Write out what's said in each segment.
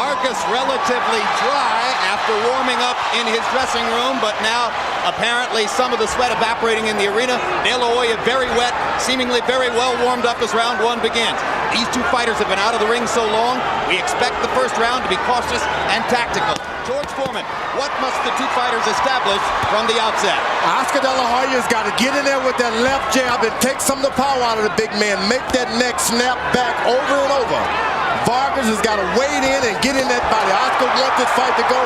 Vardgas relatively dry after warming up in his dressing room, but now apparently some of the sweat evaporating in the arena. De La Hойи very wet, seemingly very well warmed up as round one begins. These two fighters have been out of the ring so long, we expect the first round to be cautious and tactical. George Foreman, what must the two fighters establish from the outset? Oscar De La Hoya's got to get in there with that left jab and take some of the power out of the big man. Make that neck snap back over and over. Vardgas has got to wade in and get in that body. Oscar wants this fight to go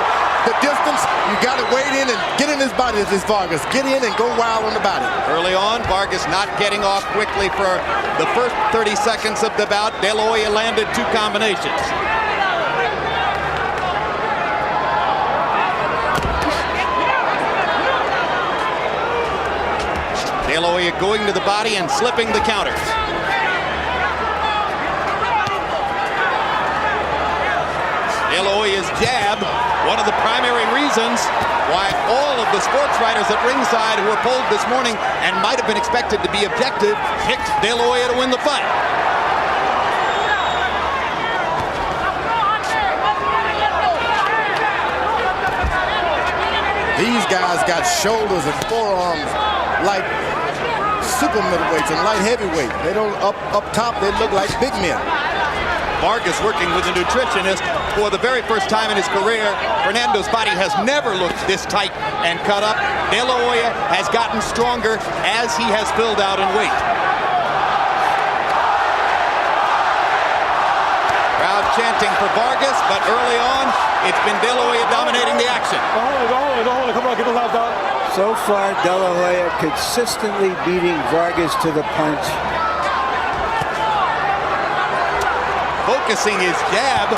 the distance. You got to wade in and get in his body as this Vardgas. Get in and go wild on the body. Early on, Vardgas not getting off quickly for the first 30 seconds of the bout. De La Hойи landed two combinations. De La Hойi going to the body and slipping the counters. De La Hoya's jab, one of the primary reasons why all of the sports writers at ringside who were polled this morning and might have been expected to be objective picked De La Hойи to win the fight. These guys got shoulders and forearms like super middleweights and light heavyweight. They don't up top, they look like big men. Vardgas working with a nutritionist for the very first time in his career. Fernando's body has never looked this tight and cut up. De La Hойi has gotten stronger as he has filled out in weight. Crowd chanting for Vardgas, but early on, it's been De La Hойi dominating the action. Come on, get the left out. So far, De La Hойi consistently beating Vardgas to the punch. Focusing his jab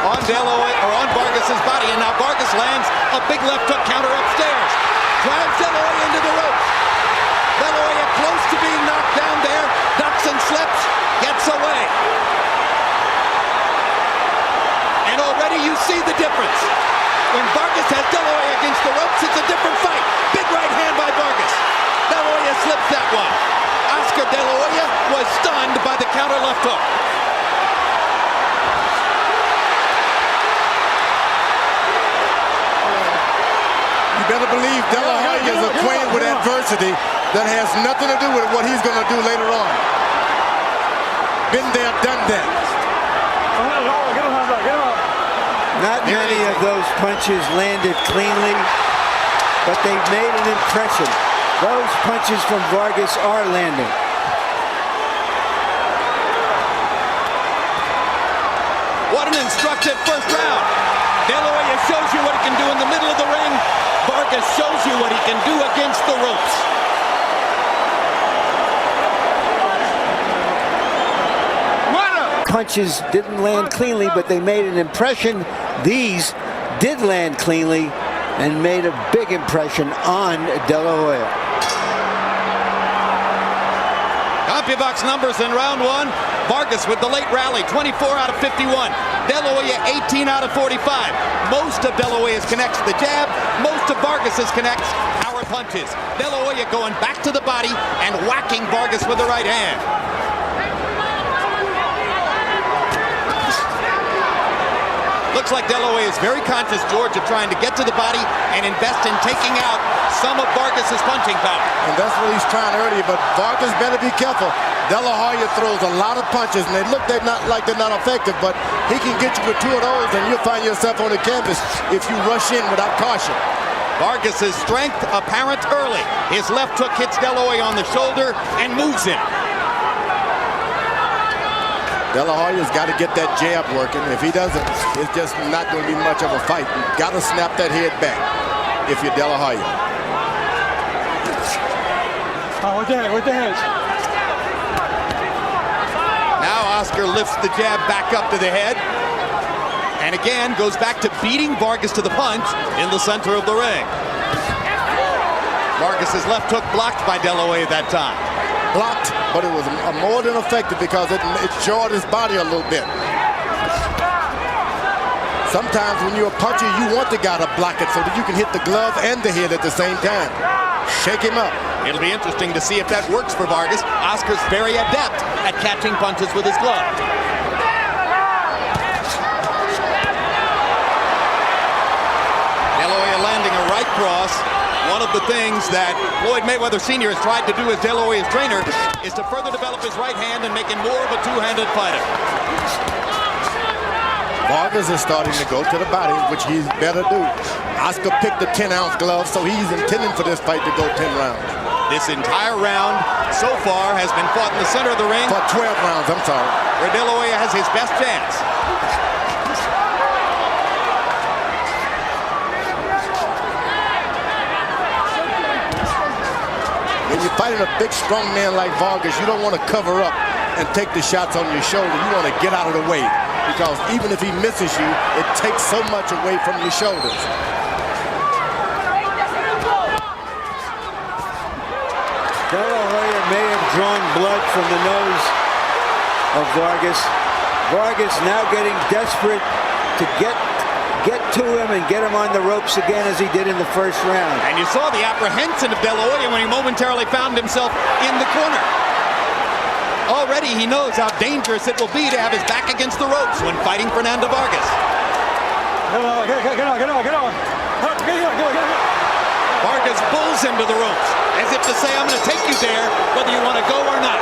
on De La Hойi, or on Vargas's body, and now Vardgas lands a big left hook counter upstairs. Drives De La Hойi into the ropes. De La Hойi close to being knocked down there, ducks and slips, gets away. And already you see the difference. When Vardgas has De La Hойi against the ropes, it's a different fight. Big right hand by Vardgas. De La Hойi slips that one. Oscar De La Hойi was stunned by the counter left hook. You better believe De La Hойi is acquainted with adversity that has nothing to do with what he's going to do later on. Been there, done that. Not many of those punches landed cleanly, but they've made an impression. Those punches from Vardgas are landing. What an instructive first round. De La Hойi shows you what he can do in the middle of the ring. Vardgas shows you what he can do against the ropes. Punches didn't land cleanly, but they made an impression. These did land cleanly and made a big impression on De La Hойi. CompuBox numbers in round one. Vardgas with the late rally, 24 out of 51. De La Hойi, 18 out of 45. Most of De La Hoyi's connects the jab. Most of Vargas's connects power punches. De La Hойi going back to the body and whacking Vardgas with the right hand. Looks like De La Hойi is very conscious, George, of trying to get to the body and invest in taking out some of Vargas's punching power. And that's what he's trying earlier, but Vardgas better be careful. De La Hойi throws a lot of punches, and they look like they're not effective, but he can get you with two of those, and you'll find yourself on the canvas if you rush in without caution. Vargas's strength apparent early. His left hook hits De La Hойi on the shoulder and moves him. De La Hoya's got to get that jab working. If he doesn't, it's just not going to be much of a fight. You've got to snap that head back if you're De La Hойи. With the hands. Now Oscar lifts the jab back up to the head. And again goes back to beating Vardgas to the punch in the center of the ring. Vargas's left hook blocked by De La Hойi that time. Blocked, but it was more than effective because it jarred his body a little bit. Sometimes when you're a puncher, you want the guy to block it so that you can hit the glove and the head at the same time. Shake him up. It'll be interesting to see if that works for Vardgas. Oscar's very adept at catching punches with his glove. across, one of the things that Floyd Mayweather Sr. has tried to do as De La Hoya's trainer is to further develop his right hand and make him more of a two-handed fighter. Vargas is starting to go to the body, which he's better do. Oscar picked the 10-ounce glove, so he's intending for this fight to go 10 rounds. This entire round so far has been fought in the center of the ring. For 12 rounds, I'm sorry. Where De La Hoya has his best chance. When you're fighting a big, strong man like Vargas, you don't want to cover up and take the shots on your shoulder. You want to get out of the way, because even if he misses you, it takes so much away from your shoulders. De La Hoya may have drawn blood from the nose of Vargas. Vargas now getting desperate to get to him and get him on the ropes again as he did in the first round. And you saw the apprehension of De La Hoya when he momentarily found himself in the corner. Already he knows how dangerous it will be to have his back against the ropes when fighting Fernando Vargas. Get on. Vargas pulls him to the ropes, as if to say, I'm going to take you there, whether you want to go or not.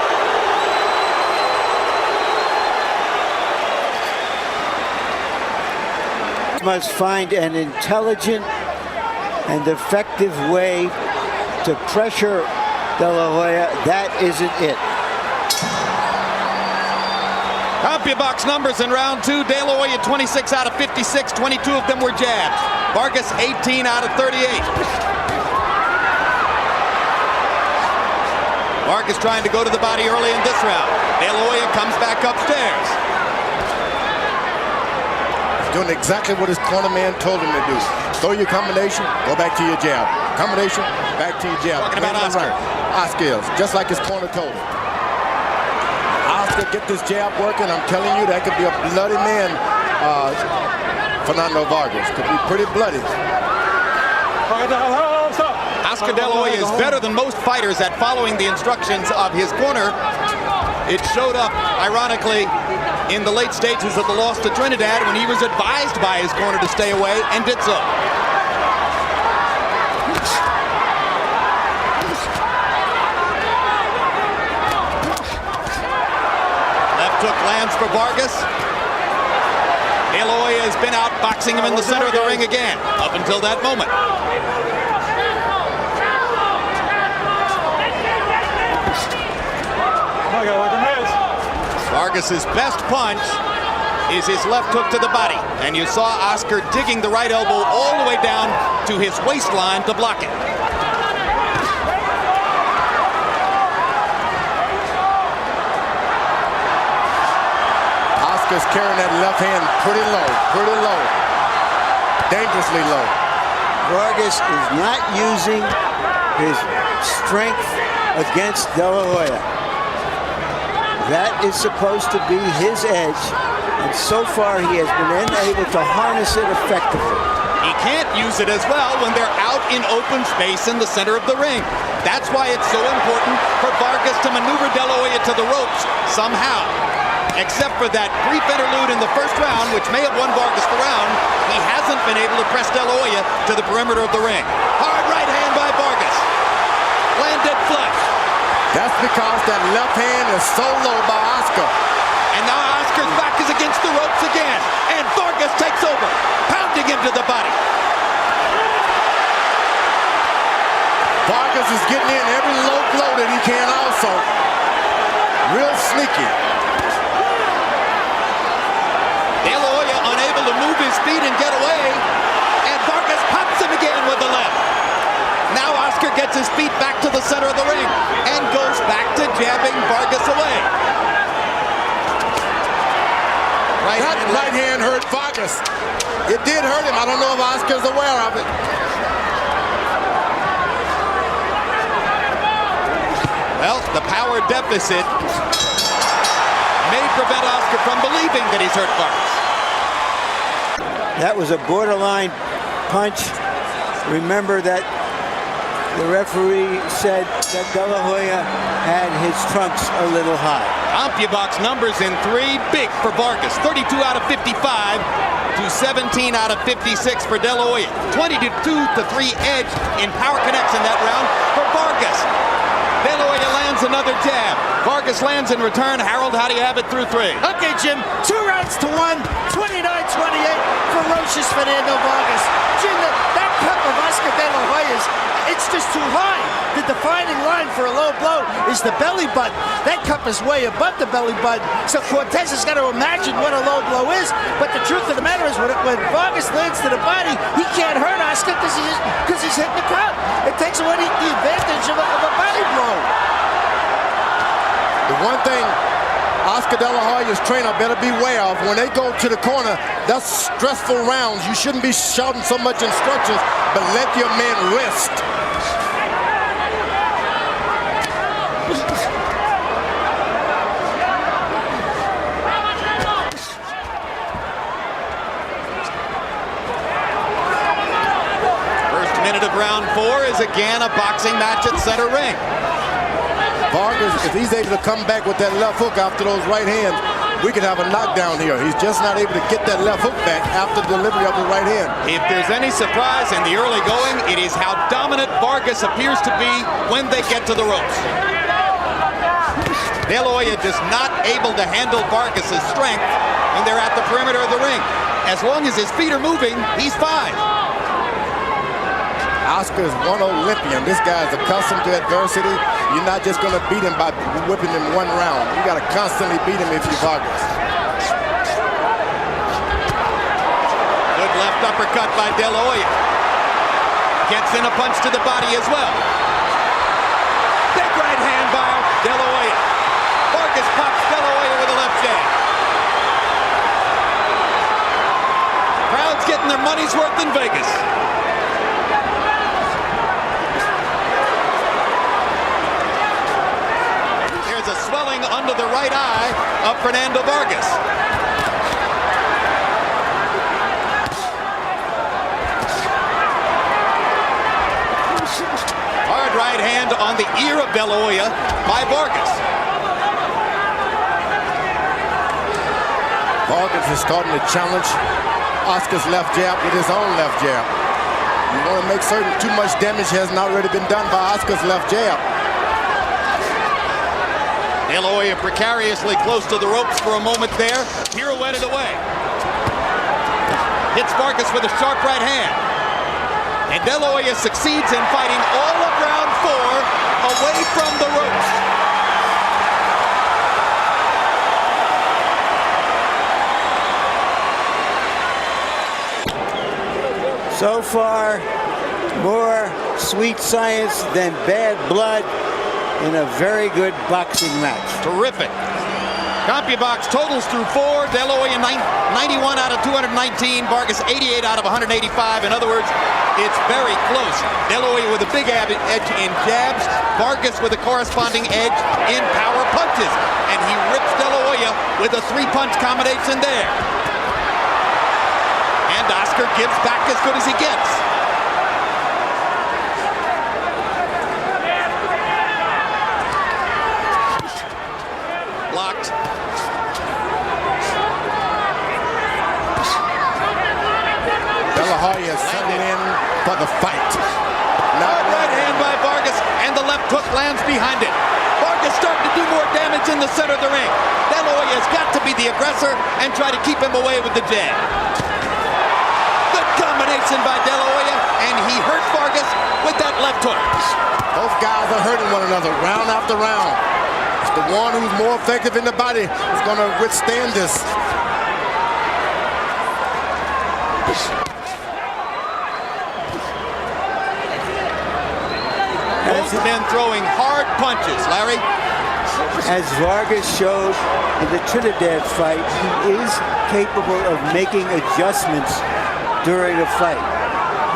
Must find an intelligent and effective way to pressure De La Hoya. That isn't it. CompuBox numbers in round two. De La Hoya 26 out of 56, 22 of them were jabs. Vargas 18 out of 38. Vargas trying to go to the body early in this round. De La Hoya comes back upstairs. Doing exactly what his corner man told him to do. Throw your combination, go back to your jab. Combination, back to your jab. Talking about Oscar. Oscar is, just like his corner told him. Oscar, get this jab working. I'm telling you, that could be a bloody man. Fernando Vargas could be pretty bloody. Oscar De La Hoya is better than most fighters at following the instructions of his corner. It showed up, ironically, in the late stages of the loss to Trinidad when he was advised by his corner to stay away and did so. Left hook lands for Vargas. De La Hoya has been outboxing him in the center of the ring again, up until that moment. Vargas's best punch is his left hook to the body, and you saw Oscar digging the right elbow all the way down to his waistline to block it. Oscar's carrying that left hand pretty low, dangerously low. Vargas is not using his strength against De La Hoya. That is supposed to be his edge, and so far he has been unable to harness it effectively. He can't use it as well when they're out in open space in the center of the ring. That's why it's so important for Vargas to maneuver De La Hoya to the ropes somehow. Except for that brief interlude in the first round, which may have won Vargas the round, he hasn't been able to press De La Hoya to the perimeter of the ring. Hard right hand by Vargas. Landed flush. That's because that left hand is so low by Oscar. And now Oscar's back is against the ropes again. And Vargas takes over, pounding him to the body. Vargas is getting in every low blow that he can also. Real sneaky. De La Hoya unable to move his feet and get away. And Vargas pops him again with the left. Now Oscar gets his feet back to the center of the ring and goes back to jabbing Vargas away. That right hand hurt Vargas. It did hurt him. I don't know if Oscar's aware of it. Well, the power deficit may prevent Oscar from believing that he's hurt Vargas. That was a borderline punch. Remember that the referee said that De La Hoya had his trunks a little high. CompuBox numbers in 3, big for Vargas. 32 out of 55. to 17 out of 56 for De La Hoyi. 22-3 edge in power connects in that round for Vargas. De La Hoyi lands another jab. Vargas lands in return. Harold, how do you have it through 3? Okay, Jim, 2 rounds to 1, 29-28, ferocious Fernando Vargas. Jim, that cup of Oscar De La Hoya's, it's just too high. The defining line for a low blow is the belly button. That cup is way above the belly button. So Cortez has got to imagine what a low blow is. But the truth of the matter is when Vargas lands to the body, he can't hurt Oscar because he's hitting the cup. It takes away the advantage of a body blow. The one thing Oscar De La Hoya's trainer better beware of, when they go to the corner, that's stressful rounds. You shouldn't be shouting so much instructions, but let your man rest. First minute of round 4 is again a boxing match at center ring. Vargas, if he's able to come back with that left hook after those right hands, we could have a knockdown here. He's just not able to get that left hook back after delivery of the right hand. If there's any surprise in the early going, it is how dominant Vargas appears to be when they get to the ropes. De La Hoyi just not able to handle Vargas' strength when they're at the perimeter of the ring. As long as his feet are moving, he's fine. Oscar is one Olympian. This guy is accustomed to adversity. You're not just going to beat him by whipping him one round. You got to constantly beat him if you're Vargas. Good left uppercut by De La Hoyi. Gets in a punch to the body as well. Big right hand by De La Hoyi. Vargas pops De La Hoyi with a left jab. Crowd's getting their money's worth in Vegas. A swelling under the right eye of Fernando Vargas. Hard right hand on the ear of De La Hoyi by Vargas. Vargas is starting to challenge Oscar's left jab with his own left jab. You want to make certain too much damage hasn't already been done by Oscar's left jab. De La Hoyi precariously close to the ropes for a moment there. Pirouetted away. Hits Vargas with a sharp right hand. And De La Hoyi succeeds in fighting all of round 4 away from the ropes. So far, more sweet science than bad blood in a very good boxing match. Terrific. CompuBox totals through 4. De La Hoyi 91 out of 219. Vargas 88 out of 185. In other words, it's very close. De La Hoyi with a big edge in jabs. Vargas with a corresponding edge in power punches. And he rips De La Hoyi with a 3-punch combination there. And Oscar gives back as good as he gets. Blocked. De La Hoyi is settling in for the fight. Hard right hand by Vargas, and the left hook lands behind it. Vargas starting to do more damage in the center of the ring. De La Hoyi has got to be the aggressor and try to keep him away with the jab. Good combination by De La Hoyi, and he hurt Vargas with that left hook. Both guys are hurting one another round after round. It's the one who's more effective in the body is going to withstand this. Both men throwing hard punches, Larry. As Vargas showed in the Trinidad fight, he is capable of making adjustments during a fight.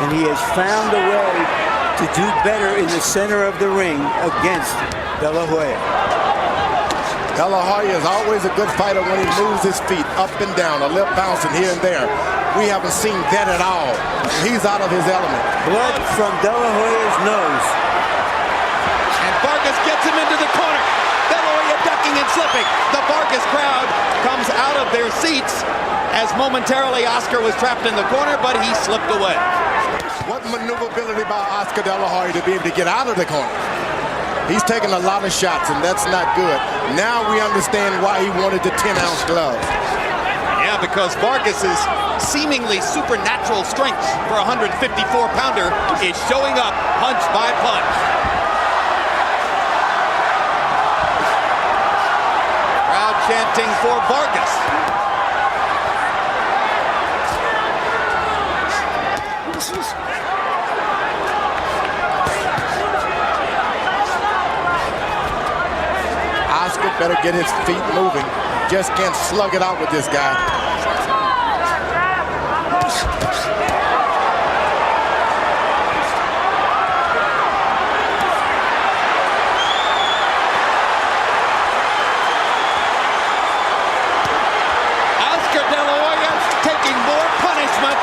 And he has found a way to do better in the center of the ring against De La Hoyi. De La Hoyi is always a good fighter when he moves his feet up and down, a little bouncing here and there. We haven't seen that at all. He's out of his element. Blood from De La Hoya's nose. And Vargas gets him into the corner. De La Hoyi ducking and slipping. The Vargas crowd comes out of their seats as momentarily Oskar was trapped in the corner, but he slipped away. What maneuverability by Oskar De La Hойи to be able to get out of the corner. He's taking a lot of shots, and that's not good. Now we understand why he wanted the 10-ounce glove. Yeah, because Vargas's seemingly supernatural strength for a 154-pounder is showing up punch by punch. Crowd chanting for Vargas. Oskar better get his feet moving. Just can't slug it out with this guy. Oskar De La Hoya taking more punishment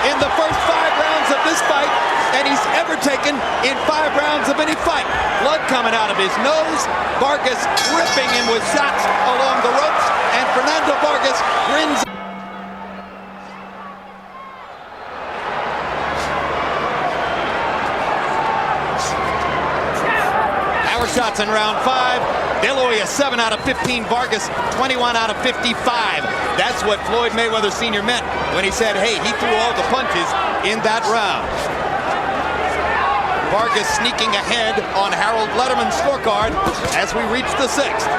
in the first 5 rounds of this fight than he's ever taken in 5 rounds of any fight. Blood coming out of his nose, Vargas ripping him with shots along the ropes, and Fernando Vargas grins. Power shots in round 5. De La Hoya 7 out of 15, Vargas 21 out of 55. That's what Floyd Mayweather Sr. meant when he said, hey, he threw all the punches in that round. Vargas sneaking ahead on Harold Letterman's scorecard as we reach the 6th.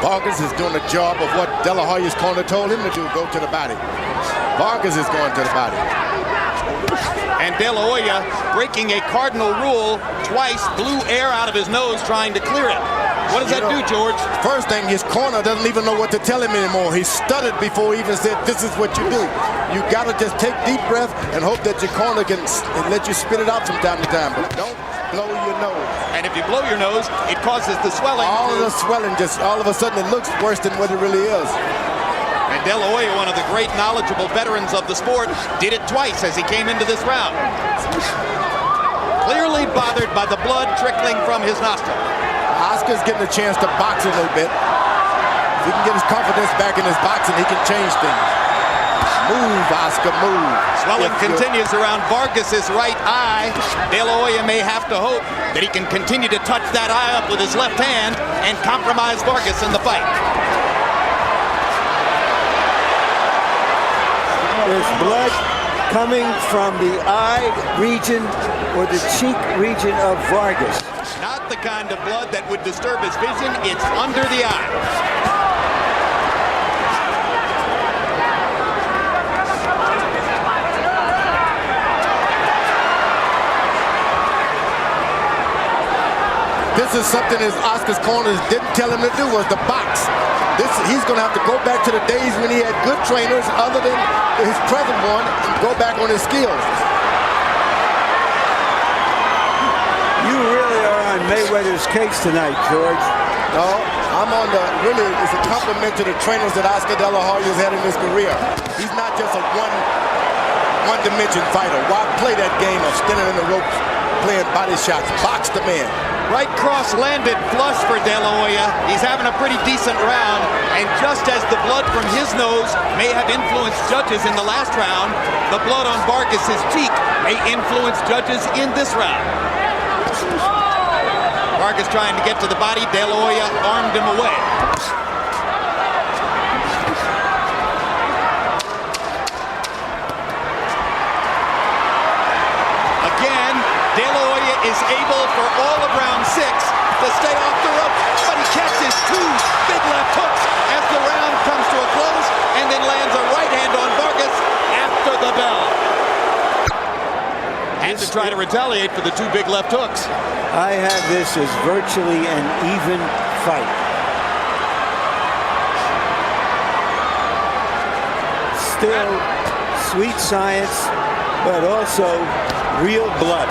Vargas is doing the job of what De La Hoya's corner told him to do, go to the body. Vargas is going to the body. And De La Hoya, breaking a cardinal rule, twice blew air out of his nose trying to clear it. What does that do, George? First thing, his corner doesn't even know what to tell him anymore. He stuttered before he even said, this is what you do. You got to just take deep breath and hope that your corner can let you spit it out from time to time. But don't blow your nose. And if you blow your nose, it causes the swelling. All of the swelling, just all of a sudden it looks worse than what it really is. And De La Hoya, one of the great knowledgeable veterans of the sport, did it twice as he came into this round. Clearly bothered by the blood trickling from his nostril. Oscar's getting a chance to box a little bit. If he can get his confidence back in his boxing, he can change things. Move, Oskar, move. Swelling continues around Vargas's right eye. De La Hoya may have to hope that he can continue to touch that eye up with his left hand and compromise Vargas in the fight. There's blood coming from the eye region or the cheek region of Vargas. Not the kind of blood that would disturb his vision. It's under the eye. This is something that Oscar's corners didn't tell him to do, was the box. He's going to have to go back to the days when he had good trainers other than his present one and go back on his skills. You really are on Mayweather's case tonight, George. No, I'm on really, it's a compliment to the trainers that Oskar De La Hoya has had in his career. He's not just a one-dimension fighter. Why play that game of standing in the ropes, playing body shots, box the man? Right cross landed flush for De La Hoya. He's having a pretty decent round, and just as the blood from his nose may have influenced judges in the last round, the blood on Vargas's cheek may influence judges in this round. Vargas trying to get to the body. De La Hoya armed him away. Again, De La Hoya is able for all of round 6 to stay off the rope, but he catches 2 big left hooks as the round comes to a close, and then lands a right hand on Vargas after the bell. And to try to retaliate for the 2 big left hooks. I have this as virtually an even fight. Still sweet science, but also real blood.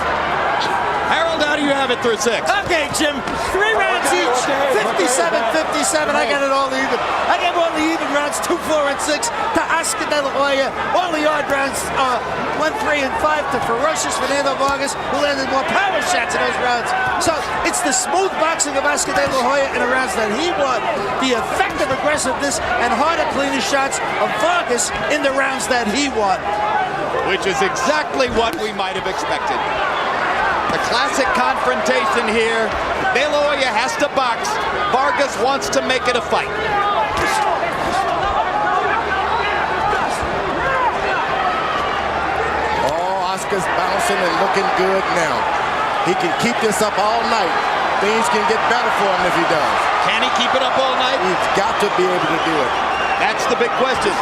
Harold, how do you have it through 6? Okay, Jim. 3 rounds each. 57-57. I got it all even. I got all the even rounds. rounds 2, 4, and 6 to Oscar De La Hoya. All the odd rounds 1, 3, and 5 to ferocious Fernando Vargas, who landed more power shots in those rounds. So it's the smooth boxing of Oscar De La Hoya in the rounds that he won, the effective aggressiveness and harder, cleaner shots of Vargas in the rounds that he won. Which is exactly what we might have expected. The classic confrontation here. De La Hoya has to box. Vargas wants to make it a fight. Oh, Oscar's bouncing and looking good now. He can keep this up all night. Things can get better for him if he does. Can he keep it up all night? He's got to be able to do it. That's the big question.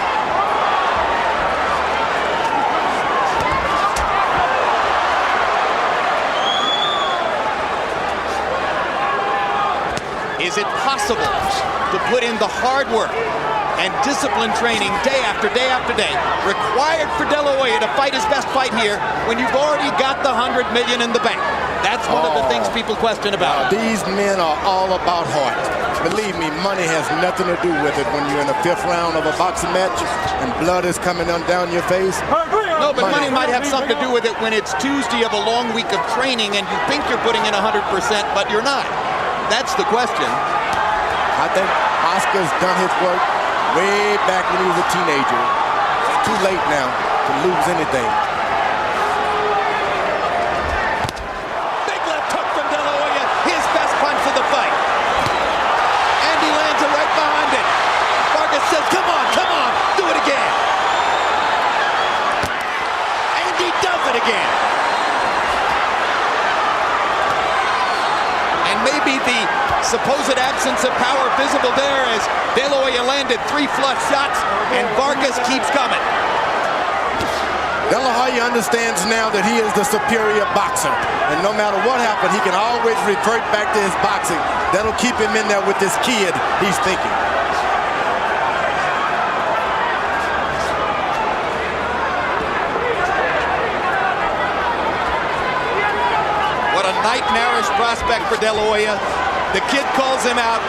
Is it possible to put in the hard work and discipline training day after day after day required for De La Hoya to fight his best fight here when you've already got the $100 million in the bank? That's one of the things people question about. These men are all about heart. Believe me, money has nothing to do with it when you're in the 5th round of a boxing match and blood is coming down your face. No, but money might have something to do with it when it's Tuesday of a long week of training and you think you're putting in 100%, but you're not. That's the question. I think Oscar's done his work way back when he was a teenager. It's too late now to lose anything. Big left hook from De La Hoya, his best punch of the fight. And he lands it right behind it. Vargas says, come on, do it again. And he does it again. And maybe the supposed absence of power visible there as De La Hoya landed 3 flush shots and Vargas keeps coming. De La Hoya understands now that he is the superior boxer. And no matter what happens, he can always revert back to his boxing. That'll keep him in there with this kid he's thinking. What a nightmarish prospect for De La Hoya. The kid calls him out.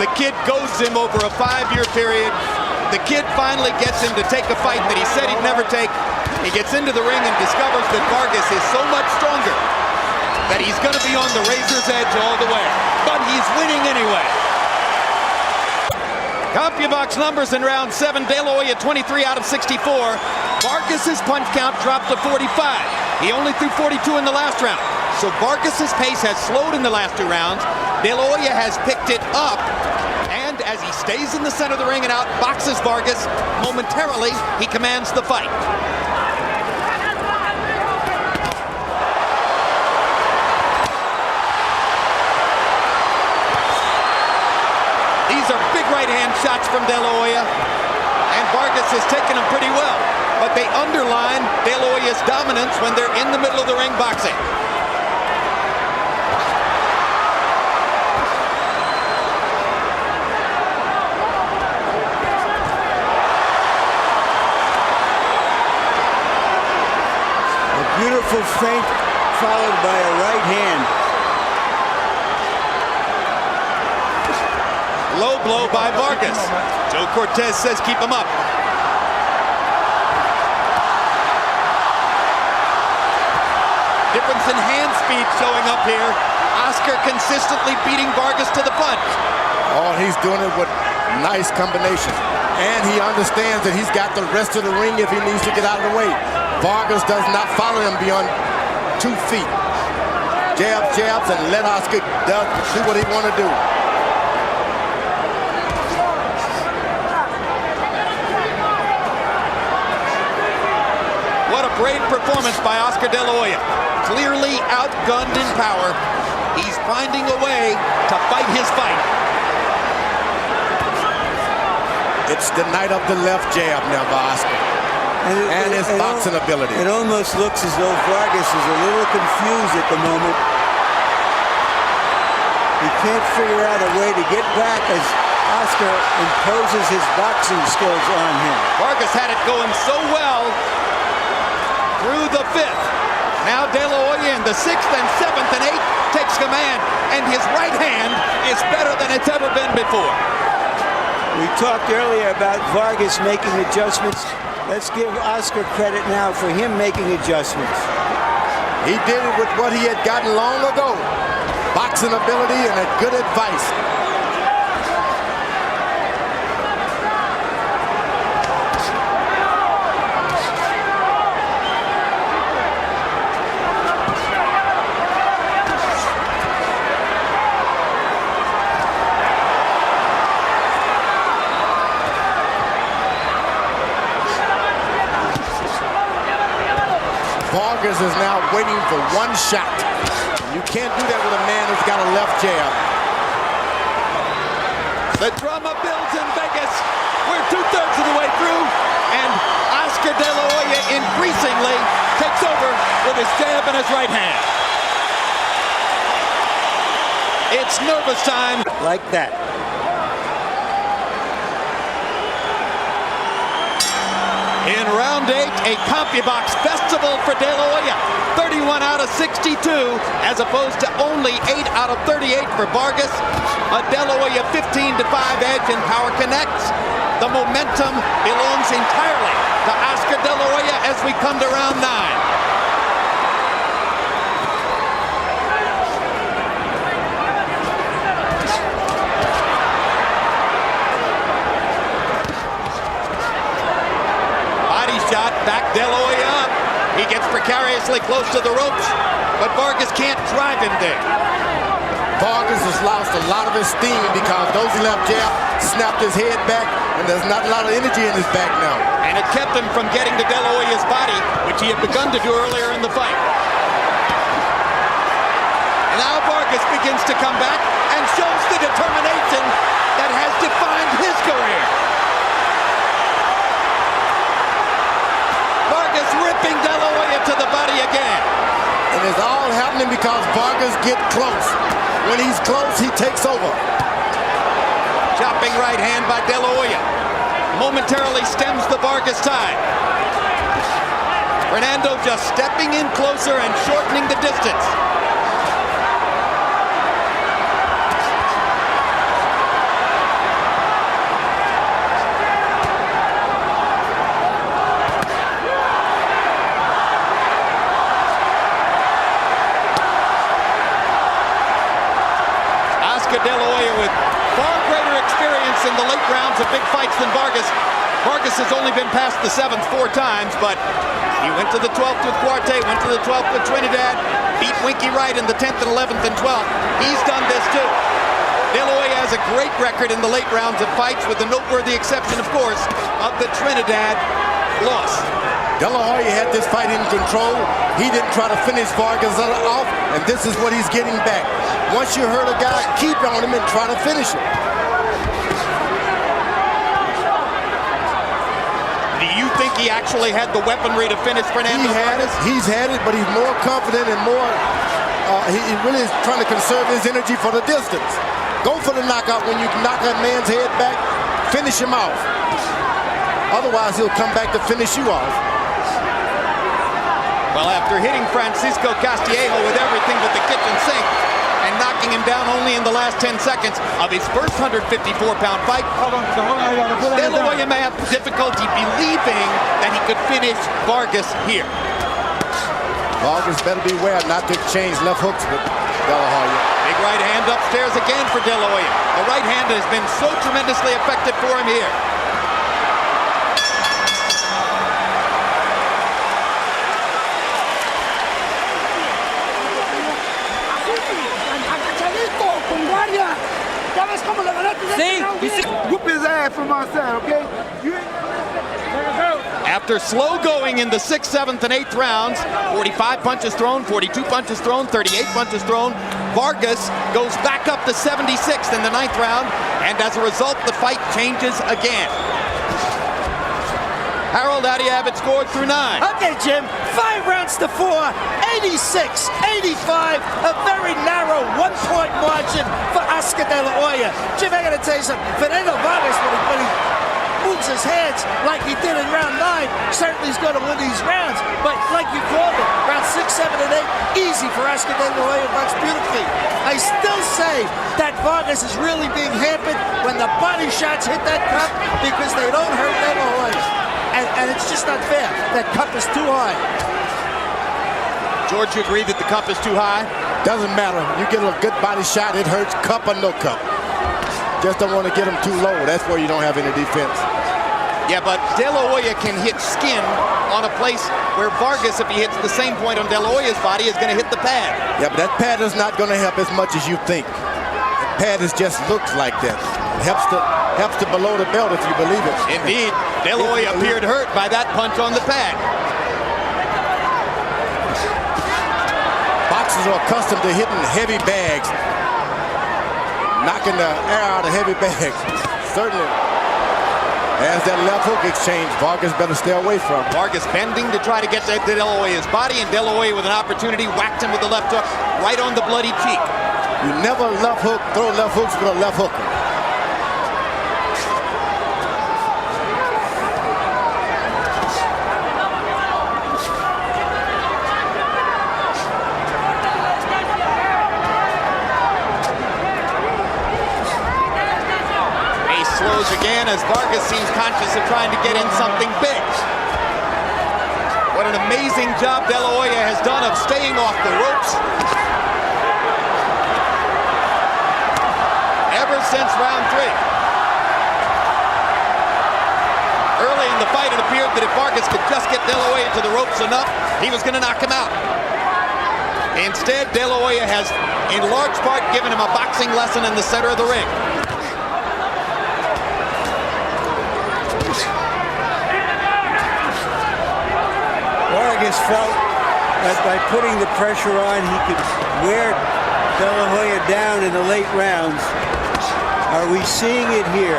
The kid goads him over a 5-year period. The kid finally gets him to take a fight that he said he'd never take. He gets into the ring and discovers that Vargas is so much stronger that he's going to be on the razor's edge all the way. But he's winning anyway. CompuBox numbers in round 7. De La Hoya 23 out of 64. Vargas's punch count dropped to 45. He only threw 42 in the last round. So Vargas's pace has slowed in the last 2 rounds. De La Hoya has picked it up. And as he stays in the center of the ring and outboxes Vargas, momentarily he commands the fight. These are big right-hand shots from De La Hoya. And Vargas has taken them pretty well. But they underline De La Hoya's dominance when they're in the middle of the ring boxing. Beautiful feint followed by a right hand. Low blow by Vargas. Joe Cortez says keep him up. Difference in hand speed showing up here. Oscar consistently beating Vargas to the punch. Oh, he's doing it with nice combinations. And he understands that he's got the rest of the ring if he needs to get out of the way. Vargas does not follow him beyond 2 feet. Jabs, and let Oscar do what he want to do. What a brave performance by Oscar De La Hoya. Clearly outgunned in power. He's finding a way to fight his fight. It's the night of the left jab now by Oscar. And his boxing ability. It almost looks as though Vargas is a little confused at the moment. He can't figure out a way to get back as Oscar imposes his boxing skills on him. Vargas had it going so well through the 5th. Now De La Hoya in the 6th and 7th and 8th takes command, and his right hand is better than it's ever been before. We talked earlier about Vargas making adjustments. Let's give Oskar credit now for him making adjustments. He did it with what he had gotten long ago. Boxing ability and a good advice. Vargas is now waiting for one shot. You can't do that with a man who's got a left jab. The drama builds in Vegas. We're 2/3 of the way through, and Oscar De La Hoya increasingly takes over with his jab in his right hand. It's nervous time. Like that. In round 8, a CompuBox festival for De La Hoya. 31 out of 62, as opposed to only 8 out of 38 for Vargas. A De La Hoya 15-5 edge in Power Connects. The momentum belongs entirely to Oscar De La Hoya as we come to round 9. Shot, back De La Hoya up. He gets precariously close to the ropes, but Vargas can't drive him there. Vargas has lost a lot of his steam because those left jabs snapped his head back, and there's not a lot of energy in his back now. And it kept him from getting to De La Hoya's body, which he had begun to do earlier in the fight. And now Vargas begins to come back and shows the determination that has defined his career. Vargas ripping De La Hoya to the body again. And it's all happening because Vargas get close. When he's close, he takes over. Chopping right hand by De La Hoya. Momentarily stems the Vargas tide. Fernando just stepping in closer and shortening the distance. De La Hoya with far greater experience in the late rounds of big fights than Vargas. Vargas has only been past the 7th 4 times, but he went to the 12th with Cuarte, went to the 12th with Trinidad, beat Winky Wright in the 10th and 11th and 12th. He's done this too. De La Hoya has a great record in the late rounds of fights, with the noteworthy exception, of course, of the Trinidad loss. De La Hoya had this fight in control. He didn't try to finish Vargas off, and this is what he's getting back. Once you hurt a guy, keep on him and try to finish him. Do you think he actually had the weaponry to finish Fernando Vargas? He's had it, but he's more confident and more, he really is trying to conserve his energy for the distance. Go for the knockout when you knock that man's head back, finish him off. Otherwise, he'll come back to finish you off. Well, after hitting Francisco Castillejo with everything but the kitchen sink and knocking him down only in the last 10 seconds of his first 154-pound fight, De La Hoya may have difficulty believing that he could finish Vargas here. Vargas better beware not to exchange left hooks with De La Hoya. Big right hand upstairs again for De La Hoya. The right hand has been so tremendously effective for him here. Whoop his ass from outside, okay? After slow going in the 6th, 7th, and 8th rounds, 45 punches thrown, 42 punches thrown, 38 punches thrown, Vargas goes back up to 76th in the 9th round, and as a result, the fight changes again. Harold, how do you have it scored through 9? Okay, Jim, 5 rounds to 4, 86, 85, a very narrow 1-point margin for Oscar De La Hoya. Jim, I gotta tell you something, Fernando Vargas, when he moves his his hands like he did in round 9, certainly he's going to win these rounds. But like you called it, round 6, 7, and 8, easy for Oscar De La Hoya. Works beautifully. I still say that Vargas is really being hampered when the body shots hit that cup because they don't hurt De La Hoya. And it's just not fair. That cup is too high. George, you agree that the cup is too high? Doesn't matter. You get a good body shot, it hurts, cup or no cup. Just don't want to get them too low. That's where you don't have any defense. Yeah, but De La Hoya can hit skin on a place where Vargas, if he hits the same point on De La Hoya's body, is going to hit the pad. Yeah, but that pad is not going to help as much as you think. The pad is just looks like that. It helps to below the belt if you believe it. Indeed, De La Hoya appeared hurt by that punch on the pad. Boxers are accustomed to hitting heavy bags, knocking the air out of heavy bags. Certainly, as that left hook exchange, Vargas better stay away from. Vargas bending to try to get to De La Hoya's body, and De La Hoya with an opportunity whacked him with the left hook right on the bloody cheek. You never left hook, throw left hooks with a left hooker. Again, as Vargas seems conscious of trying to get in something big. What an amazing job De La Hoya has done of staying off the ropes. Ever since round 3. Early in the fight, it appeared that if Vargas could just get De La Hoya to the ropes enough, he was going to knock him out. Instead, De La Hoya has, in large part, given him a boxing lesson in the center of the ring. Vargas felt that by putting the pressure on, he could wear De La Hoya down in the late rounds. Are we seeing it here?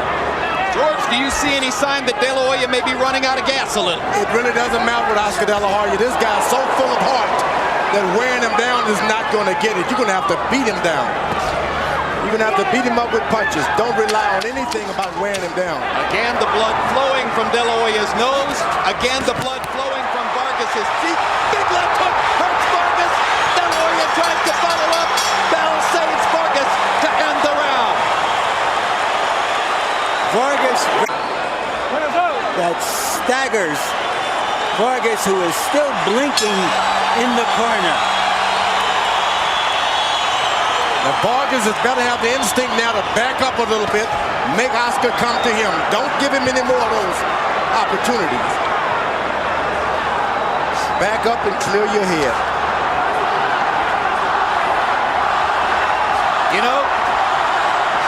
George, do you see any sign that De La Hoya may be running out of gas a little? It really doesn't matter with Oscar De La Hoya. This guy's so full of heart that wearing him down is not going to get it. You're going to have to beat him down. You're going to have to beat him up with punches. Don't rely on anything about wearing him down. Again, the blood flowing from De La Hoya's nose. Again, the blood flowing from Vargas's cheek. Big left hook hurts Vargas. De La Hoya tries to follow up. Bell saves Vargas to end the round. Vargas that staggers Vargas, who is still blinking in the corner. Now Vargas is better have the instinct now to back up a little bit, make Oscar come to him. Don't give him any more of those opportunities. Back up and clear your head. You know,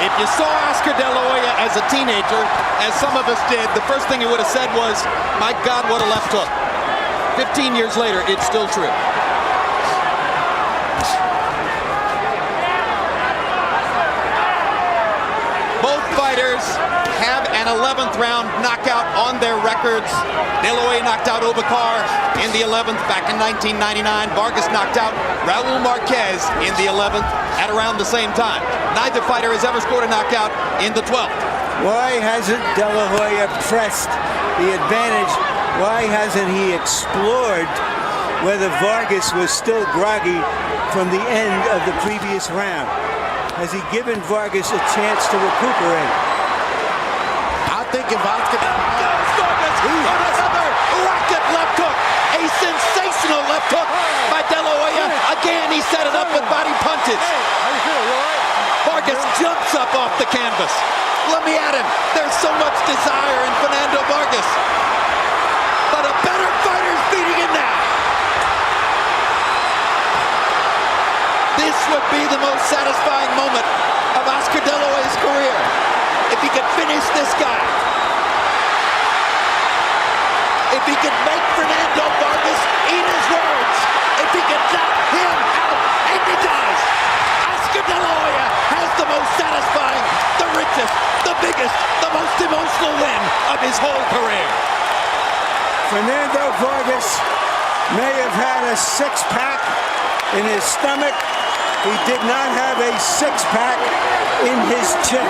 if you saw Oscar De La Hoya as a teenager, as some of us did, the first thing you would have said was, my God, what a left hook. 15 years later, it's still true. Both fighters have an 11th round knockout on their records. De La Hoya knocked out Oskar in the 11th back in 1999. Vargas knocked out Raul Marquez in the 11th at around the same time. Neither fighter has ever scored a knockout in the 12th. Why hasn't De La Hoya pressed the advantage? Why hasn't he explored whether Vargas was still groggy from the end of the previous round? Has he given Vargas a chance to recuperate? I think if Oscar... Vargas on another rocket left hook. A sensational left hook by De La Hoya. Again, he set it up with body punches. Vargas jumps up off the canvas. Let me at him. There's so much desire in Fernando Vargas. But a better fighter's beating him now. This would be the most satisfying moment of Oscar De La Hoya's career. If he could finish this guy. If he could make Fernando Vargas eat his words. If he could knock him out. And he does. Oscar De La Hoya has the most satisfying, the richest, the biggest, the most emotional win of his whole career. Fernando Vargas may have had a six-pack in his stomach. He did not have a six-pack in his chin.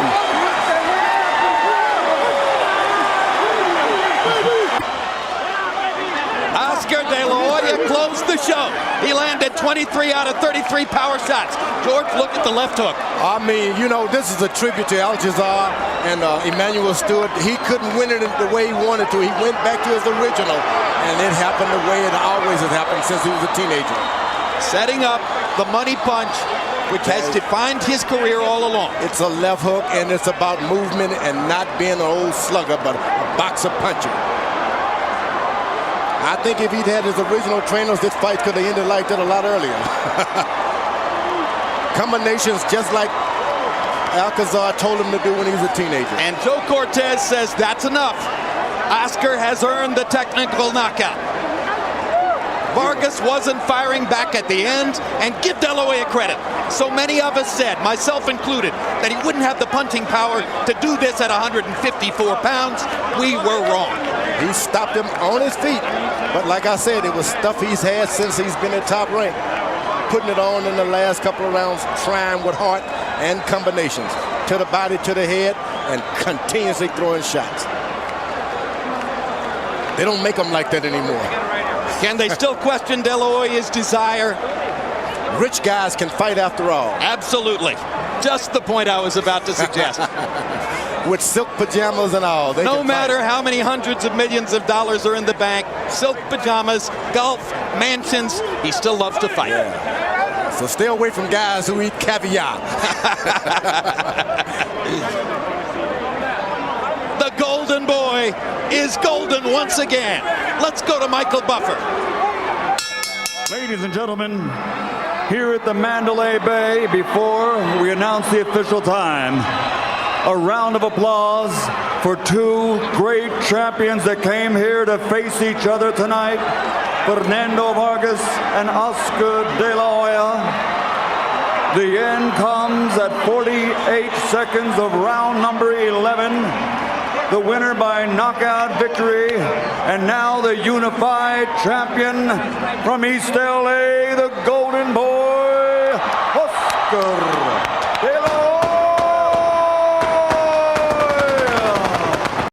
Oscar De La Hoya closed the show. He landed 23 out of 33 power shots. George, look at the left hook. I mean, you know, this is a tribute to Alcazar and Emmanuel Stewart. He couldn't win it the way he wanted to. He went back to his original, and it happened the way it always has happened since he was a teenager. Setting up the money punch, which has defined his career all along. It's a left hook, and it's about movement and not being an old slugger, but a boxer puncher. I think if he'd had his original trainers, this fight could have ended like that a lot earlier. Combinations just like Alcazar told him to do when he was a teenager. And Joe Cortez says that's enough. Oscar has earned the technical knockout. Vargas wasn't firing back at the end, and give De La Hoya credit. So many of us said, myself included, that he wouldn't have the punching power to do this at 154 pounds. We were wrong. He stopped him on his feet. But like I said, it was stuff he's had since he's been at top rank. Putting it on in the last couple of rounds, trying with heart and combinations. To the body, to the head, and continuously throwing shots. They don't make them like that anymore. Can they still question De La Hoya's desire? Rich guys can fight after all. Absolutely. Just the point I was about to suggest. With silk pajamas and all. They No matter how many hundreds of millions of dollars are in the bank, silk pajamas, golf, mansions, he still loves to fight. Yeah. So stay away from guys who eat caviar. The golden boy is golden once again. Let's go to Michael Buffer. Ladies and gentlemen, here at the Mandalay Bay, before we announce the official time, a round of applause for two great champions that came here to face each other tonight, Fernando Vargas and Oscar De La Hoya. The end comes at 48 seconds of round number 11. The winner by knockout victory, and now the unified champion from East LA, the Golden Boy.